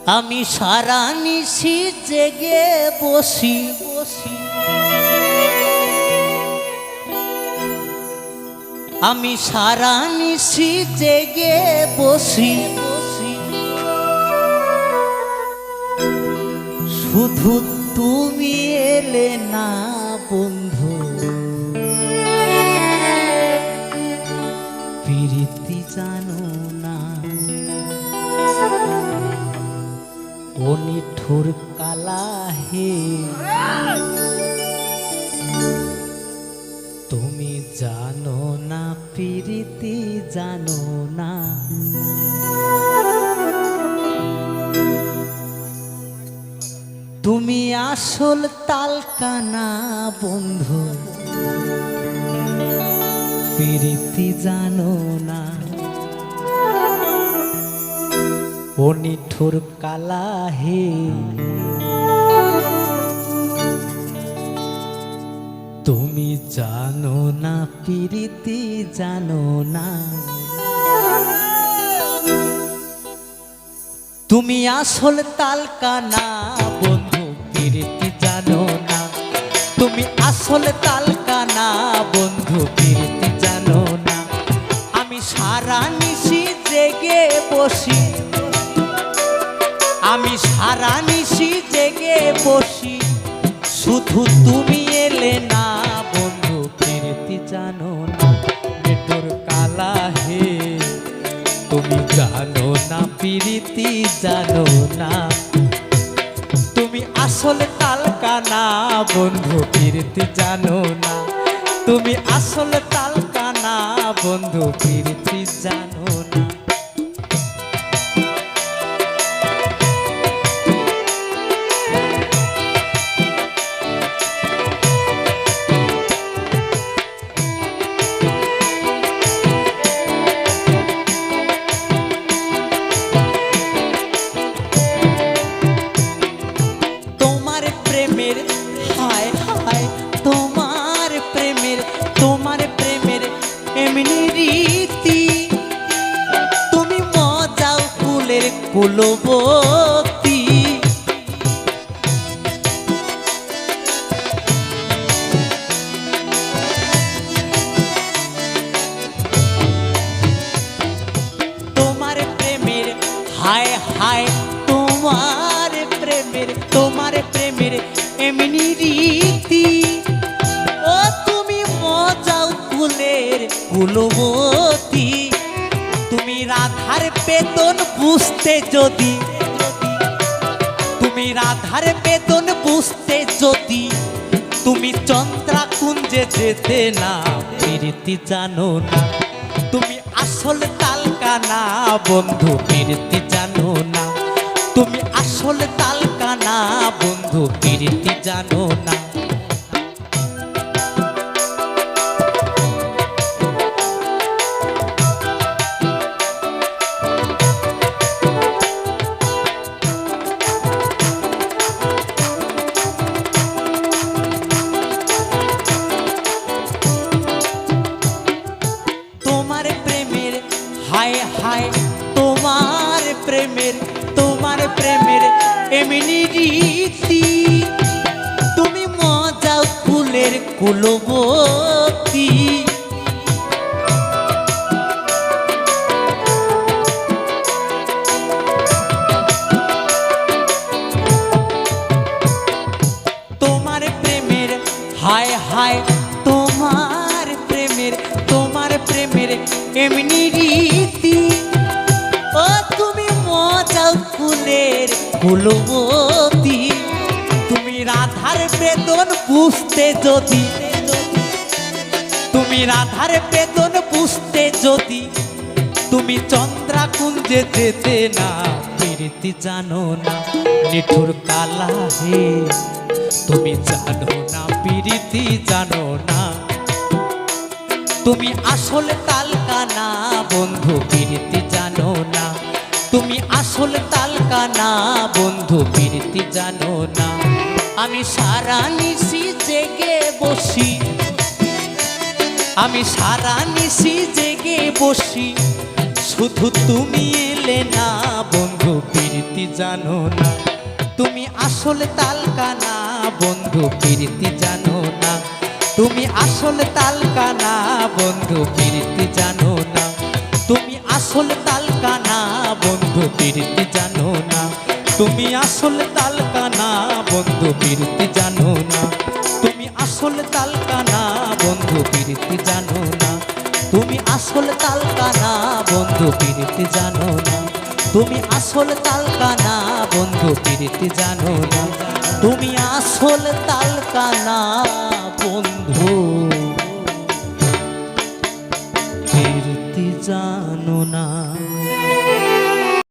আমি সারা নিশি জেগে বসি আমি সারা নিশি জেগে বসি শুধু তুমি এলে না বন্ধু প্রীতি জানো না ও নিঠুর কালা হে তুমি জানো না প্রীতি জানো না তুমি আসল তালকানা বন্ধু প্রীতি জানো না ও নিঠুর কালা হে তুমি জানো না প্রীতি জানো না তুমি আসল তালকানা বন্ধু প্রীতি জানো না তুমি আসল তালকানা বন্ধু প্রীতি জানো না আমি সারা নিশি জেগে বসি আমি সারা নিশি জেগে বসি শুধু তুমি এলে না বন্ধু প্রীতি জানো না নিঠুর কালা হে তুমি জানো না প্রীতি জানো না তুমি আসল তালকানা বন্ধু প্রীতি জানো না তুমি আসল তালকানা বন্ধু প্রীতি জানো না তোমার প্রেমের এমনি রীতি তুমি মজাও ফুলের কুলবতী তোমার প্রেমের হায় হায় তোমার প্রেমের এমনি রীতি ও তুমি মজাও ফুলের কুলবতী তুমি রাধার বেদন বুঝতে যদি তুমি রাধার বেদন বুঝতে যদি তুমি চন্দ্রাকুঞ্জে যেতে না প্রীতি জানো না তুমি আসল তালকানা বন্ধু প্রীতি জানো না তুমি আসল তালকানা বন্ধু প্রীতি জানো না তোমার প্রেমের হায় হায় তোমার প্রেমের এমনি রীতি তুমি মজা ফুলের কুলবতী তোমার প্রেমের হায় হায় তোমার প্রেমের এমনি রীতি ও তুমি মজা ফুলের কুলবতী তুমি রাধার বেদন বুঝতে যদি তুমি রাধার বেদন বুঝতে যদি তুমি চন্দ্রাকুঞ্জে যেতে না প্রীতি জানো না নিঠুর কালা হে তুমি জানো না প্রীতি জানো না তুমি আসল তালকানা বন্ধু প্রীতি জানো না তুমি আসল তালকানা বন্ধু প্রীতি জানো না আমি সারা নিশি জেগে বসি আমি সারা নিশি জেগে বসি শুধু তুমি চিনলে না বন্ধু প্রীতি জানো না, তুমি আসল তালকানা বন্ধু প্রীতি জানো না, তুমি আসল তালকানা বন্ধু প্রীতি জানো না, তুমি আসল তালকানা বন্ধু প্রীতি জানো না, তুমি আসল তালকানা বন্ধু প্রীতি জানো না, তুমি আসল তালকানা বন্ধু প্রীতি জানো না, তুমি আসল তালকানা বন্ধু প্রীতি জানো না, তুমি আসল তালকানা বন্ধু প্রীতি জানো না, তুমি আসল তালকানা বন্ধু